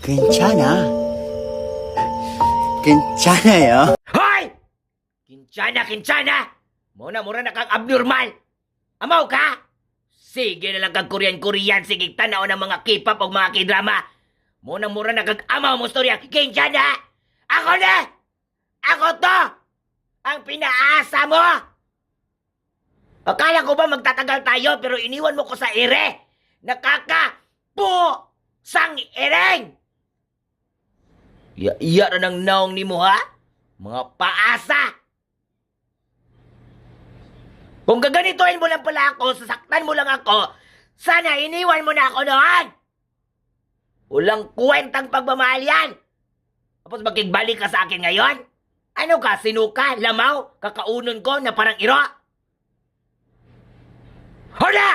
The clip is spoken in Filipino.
괜찮아. 괜찮아요. Hoy! Kintsana! Muna na kang abnormal! Amaw ka? Sige na lang kag Korean, sige tanaw ng mga K-pop o mga K-drama. Muna na kag amaw mo storya, Kintsana! Ako na! Ako to! Ang pinaasa mo! Akala ko ba magtatagal tayo pero iniwan mo ko sa ere? Sang ereng! Iya na ng naong ni mo ha? Mga paasa! Kung gaganituin mo lang pala ako, sasaktan mo lang ako, sana iniwan mo na ako noon! Walang kwentang pagmamahal yan! Tapos makigbalik ka sa akin ngayon? Ano ka, sinuka, lamaw, kakaunon ko na parang iro? Hola!